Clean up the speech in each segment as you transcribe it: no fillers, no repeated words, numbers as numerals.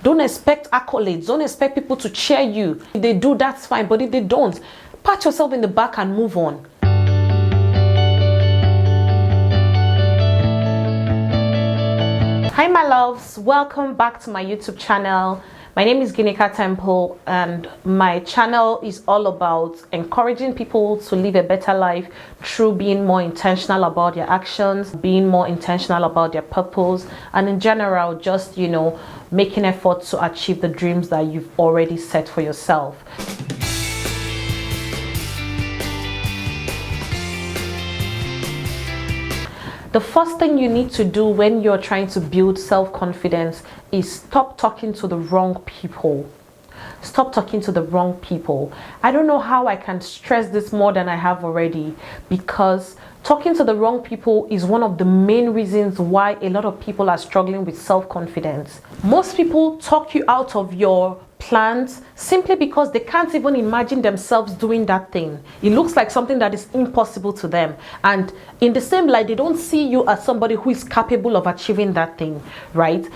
Don't expect accolades. Don't expect people to cheer you. If they do, that's fine. But if they don't, pat yourself in the back and move on. Hi my loves, welcome back to my YouTube channel. My name is Ginika Temple and my channel is all about encouraging people to live a better life through being more intentional about their actions, being more intentional about their purpose, and in general just, making effort to achieve the dreams that you've already set for yourself. The first thing you need to do when you're trying to build self-confidence is stop talking to the wrong people. Stop talking to the wrong people. I don't know how I can stress this more than I have already, because talking to the wrong people is one of the main reasons why a lot of people are struggling with self-confidence. Most people talk you out of your plans simply because they can't even imagine themselves doing that thing. It looks like something that is impossible to them, and in the same light they don't see you as somebody who is capable of achieving that thing, right?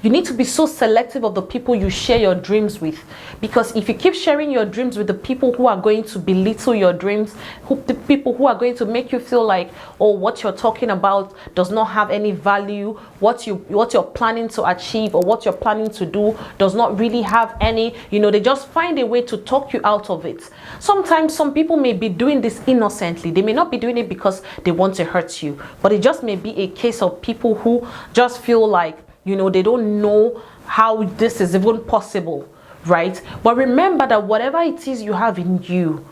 You need to be so selective of the people you share your dreams with, because if you keep sharing your dreams with the people who are going to belittle your dreams, the people who are going to make you feel like, oh, what you're talking about does not have any value, what you're planning to achieve or what you're planning to do does not really have any, they just find a way to talk you out of it. Sometimes some people may be doing this innocently. They may not be doing it because they want to hurt you, but it just may be a case of people who just feel like, they don't know how this is even possible, right? But remember that whatever it is you have in you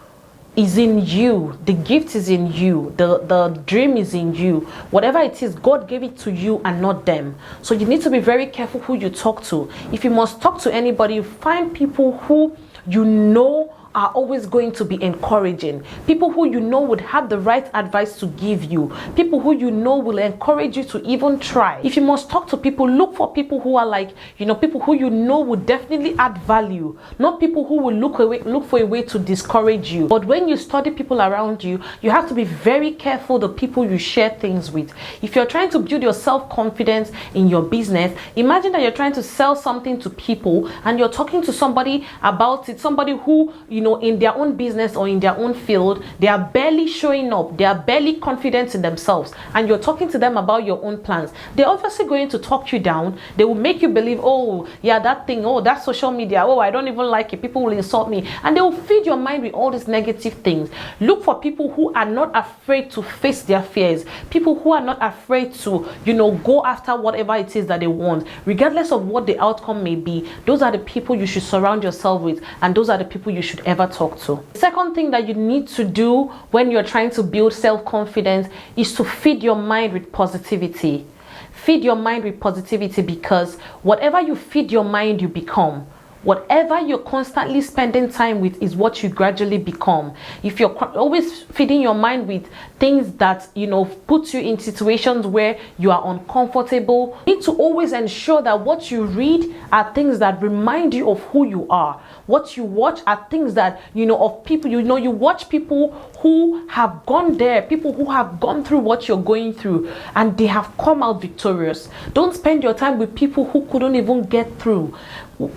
is in you. The gift is in you. The dream is in you. Whatever it is, God gave it to you and not them. So you need to be very careful who you talk to. If you must talk to anybody, find people who are always going to be encouraging, people who would have the right advice to give you, people who will encourage you to even try. If you must talk to people, look for people who are like, people who would definitely add value, not people who will look for a way to discourage you. But when you study people around you, you have to be very careful the people you share things with. If you're trying to build your self-confidence in your business, imagine that you're trying to sell something to people and you're talking to somebody about it, somebody who in their own business or in their own field, they are barely showing up, they are barely confident in themselves, and you're talking to them about your own plans. They're obviously going to talk you down. They will make you believe, oh yeah, that thing, oh, that's social media, oh, I don't even like it, people will insult me, and they will feed your mind with all these negative things. Look for people who are not afraid to face their fears, people who are not afraid to go after whatever it is that they want, regardless of what the outcome may be. Those are the people you should surround yourself with, and those are the people you should ever talk to. The second thing that you need to do when you're trying to build self-confidence is to feed your mind with positivity. Feed your mind with positivity, because whatever you feed your mind, you become. Whatever you're constantly spending time with is what you gradually become. If you're always feeding your mind with things that put you in situations where you are uncomfortable, you need to always ensure that what you read are things that remind you of who you are. What you watch are things that of people you watch people who have gone there, people who have gone through what you're going through, and they have come out victorious. Don't spend your time with people who couldn't even get through.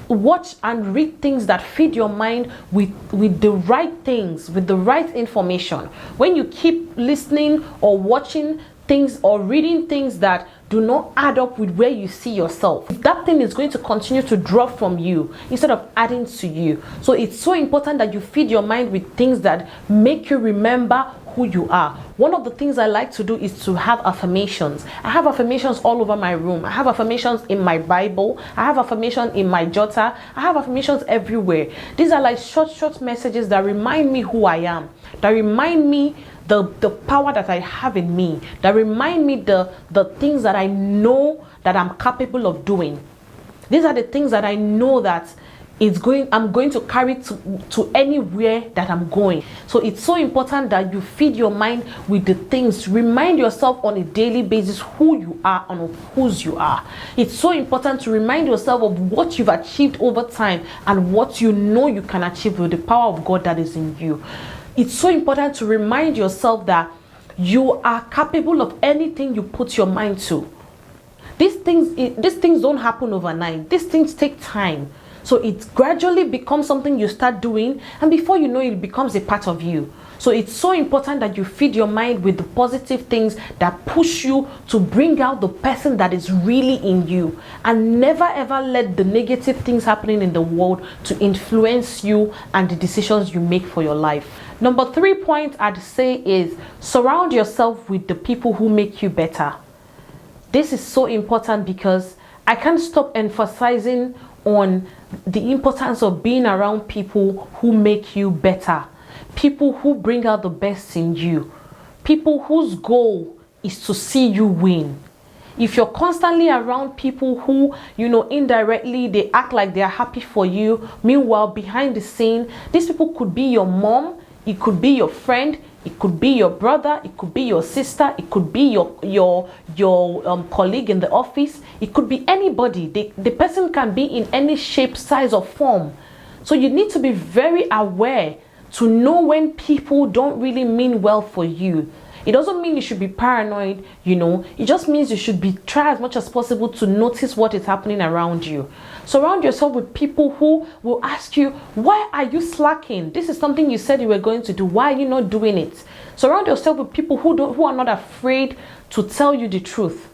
Watch and read things that feed your mind with the right things, with the right information. When you keep listening or watching things or reading things that do not add up with where you see yourself, that thing is going to continue to draw from you instead of adding to you. So it's so important that you feed your mind with things that make you remember who you are. One of the things I like to do is to have affirmations. I have affirmations all over my room. I have affirmations in my Bible. I have affirmations in my jotter. I have affirmations everywhere. These are like short messages that remind me who I am, that remind me the power that I have in me, that remind me the things that I know that I'm capable of doing. These are the things that I know that I'm going to carry to anywhere that I'm going. So it's so important that you feed your mind with the things. Remind yourself on a daily basis who you are and of whose you are. It's so important to remind yourself of what you've achieved over time and what you know you can achieve with the power of God that is in you. It's so important to remind yourself that you are capable of anything you put your mind to. These things don't happen overnight. These things take time. So it gradually becomes something you start doing, and before you know it becomes a part of you. So it's so important that you feed your mind with the positive things that push you to bring out the person that is really in you, and never ever let the negative things happening in the world to influence you and the decisions you make for your life. Number 3 point I'd say is surround yourself with the people who make you better. This is so important because I can't stop emphasizing on the importance of being around people who make you better, people who bring out the best in you, people whose goal is to see you win. If you're constantly around people who, indirectly they act like they're happy for you, meanwhile behind the scene, these people could be your mom, it could be your friend, it could be your brother, it could be your sister, it could be your colleague in the office, it could be anybody. The person can be in any shape, size or form. So you need to be very aware to know when people don't really mean well for you. It doesn't mean you should be paranoid, it just means you should try as much as possible to notice what is happening around you. Surround yourself with people who will ask you, why are you slacking? This is something you said you were going to do. Why are you not doing it? Surround yourself with people who are not afraid to tell you the truth.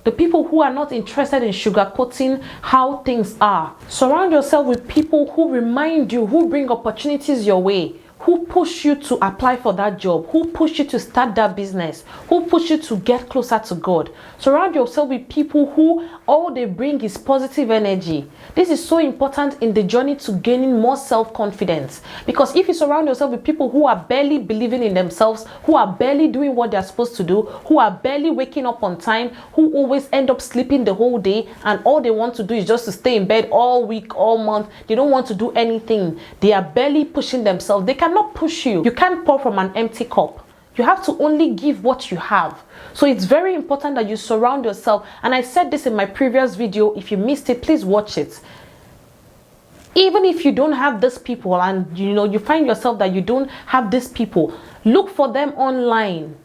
The people who are not interested in sugarcoating how things are. Surround yourself with people who remind you, who bring opportunities your way, who push you to apply for that job, who push you to start that business, who push you to get closer to God. Surround yourself with people who all they bring is positive energy. This is so important in the journey to gaining more self-confidence, because if you surround yourself with people who are barely believing in themselves, who are barely doing what they're supposed to do, who are barely waking up on time, who always end up sleeping the whole day, and all they want to do is just to stay in bed all week, all month, they don't want to do anything, they are barely pushing themselves, they cannot push you. You can't pour from an empty cup. You have to only give what you have. So it's very important that you surround yourself. And I said this in my previous video. If you missed it, please watch it. Even if you don't have these people and you find yourself that you don't have these people, look for them online.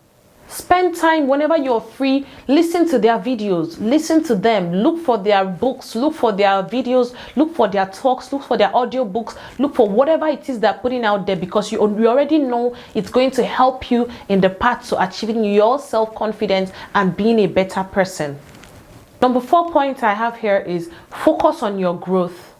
Spend time whenever you're free, listen to their videos, listen to them, look for their books, look for their videos, look for their talks, look for their audio books, look for whatever it is they're putting out there, because you already know it's going to help you in the path to achieving your self-confidence and being a better person. Number 4 point I have here is focus on your growth.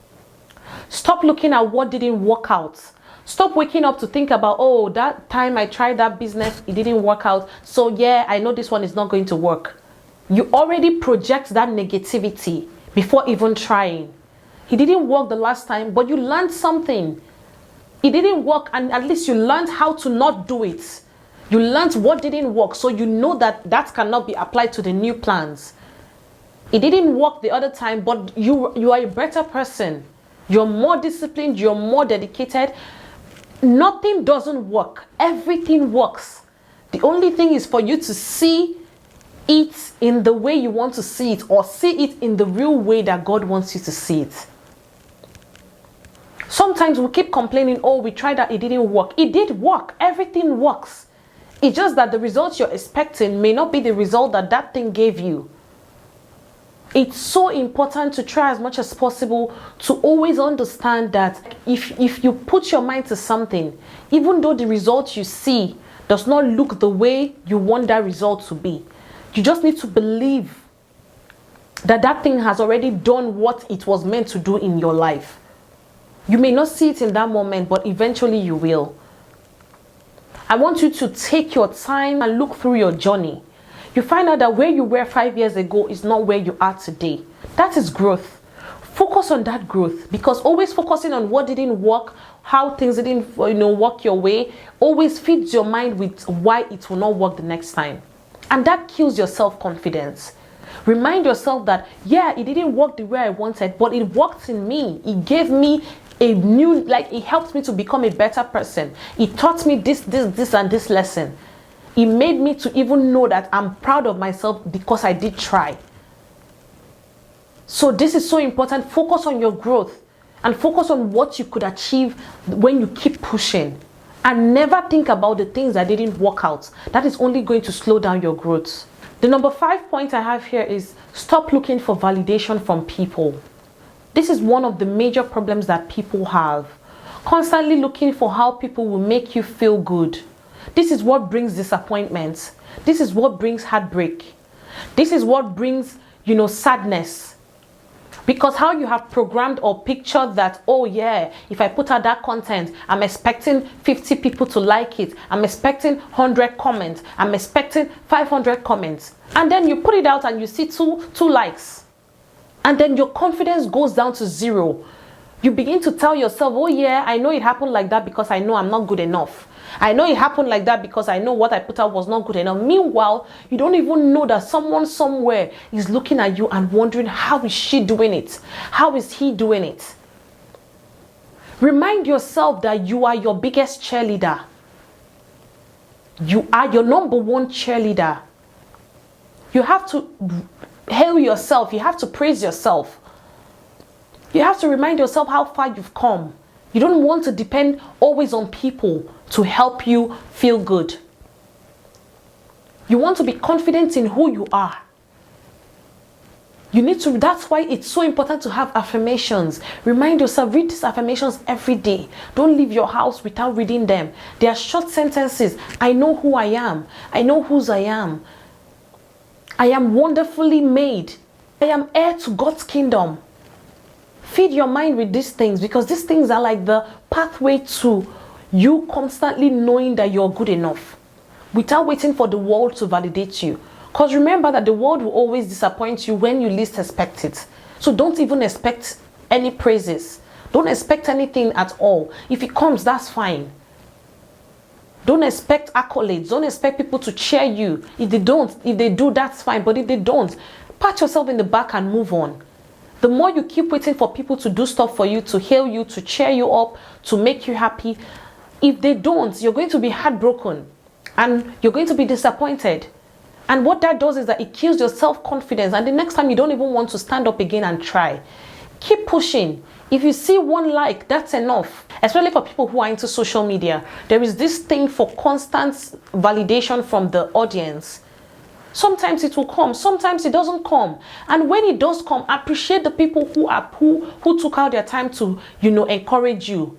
Stop looking at what didn't work out. Stop waking up to think about, oh, that time I tried that business, it didn't work out. So yeah, I know this one is not going to work. You already project that negativity before even trying. It didn't work the last time, but you learned something. It didn't work, and at least you learned how to not do it. You learned what didn't work, so you know that cannot be applied to the new plans. It didn't work the other time, but you are a better person. You're more disciplined, you're more dedicated. Nothing doesn't work. Everything works. The only thing is for you to see it in the way you want to see it, or see it in the real way that God wants you to see it. Sometimes we keep complaining, oh, we tried that, it didn't work. It did work. Everything works. It's just that the results you're expecting may not be the result that thing gave you. It's so important to try as much as possible to always understand that if you put your mind to something, even though the result you see does not look the way you want that result to be, you just need to believe that thing has already done what it was meant to do in your life. You may not see it in that moment, but eventually you will. I want you to take your time and look through your journey. You find out that where you were 5 years ago is not where you are today. That is growth. Focus on that growth, because always focusing on what didn't work, how things didn't work your way, always feeds your mind with why it will not work the next time. And that kills your self-confidence. Remind yourself that, yeah, it didn't work the way I wanted, but it worked in me. It gave me a new, it helped me to become a better person. It taught me this and this lesson. It made me to even know that I'm proud of myself because I did try. So this is so important. Focus on your growth and focus on what you could achieve when you keep pushing. And never think about the things that didn't work out. That is only going to slow down your growth. The number 5 point I have here is stop looking for validation from people. This is one of the major problems that people have. Constantly looking for how people will make you feel good. This is what brings disappointment. This is what brings heartbreak. This is what brings, sadness. Because how you have programmed or pictured that, oh yeah, if I put out that content, I'm expecting 50 people to like it. I'm expecting 100 comments. I'm expecting 500 comments. And then you put it out and you see two likes. And then your confidence goes down to 0. You begin to tell yourself, oh yeah, I know it happened like that because I know I'm not good enough. I know it happened like that because I know what I put out was not good enough. Meanwhile, you don't even know that someone somewhere is looking at you and wondering, how is she doing it? How is he doing it? Remind yourself that you are your biggest cheerleader. You are your number 1 cheerleader. You have to hail yourself. You have to praise yourself. You have to remind yourself how far you've come. You don't want to depend always on people to help you feel good. You want to be confident in who you are. That's why it's so important to have affirmations. Remind yourself, read these affirmations every day. Don't leave your house without reading them. They are short sentences. I know who I am. I know whose I am. I am wonderfully made. I am heir to God's kingdom. Feed your mind with these things, because these things are like the pathway to you constantly knowing that you're good enough without waiting for the world to validate you. Because remember that the world will always disappoint you when you least expect it. So don't even expect any praises. Don't expect anything at all. If it comes, that's fine. Don't expect accolades. Don't expect people to cheer you. If they do, that's fine. But if they don't, pat yourself in the back and move on. The more you keep waiting for people to do stuff for you, to hail you, to cheer you up, to make you happy, if they don't, you're going to be heartbroken and you're going to be disappointed. And what that does is that it kills your self-confidence. And the next time you don't even want to stand up again and try. Keep pushing. If you see 1 like, that's enough. Especially for people who are into social media. There is this thing for constant validation from the audience. Sometimes it will come, sometimes it doesn't come. And when it does come, appreciate the people who took out their time to, encourage you.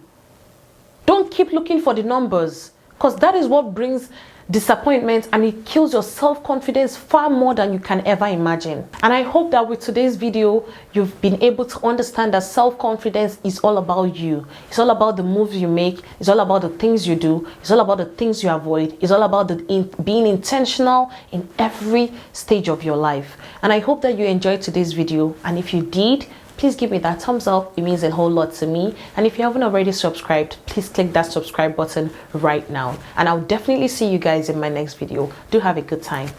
Don't keep looking for the numbers, because that is what brings disappointment, and it kills your self-confidence far more than you can ever imagine. And I hope that with today's video, you've been able to understand that self-confidence is all about you. It's all about the moves you make. It's all about the things you do. It's all about the things you avoid. It's all about being intentional in every stage of your life. And I hope that you enjoyed today's video. And if you did, please give me that thumbs up. It means a whole lot to me. And if you haven't already subscribed, please click that subscribe button right now. And I'll definitely see you guys in my next video. Do have a good time. Bye.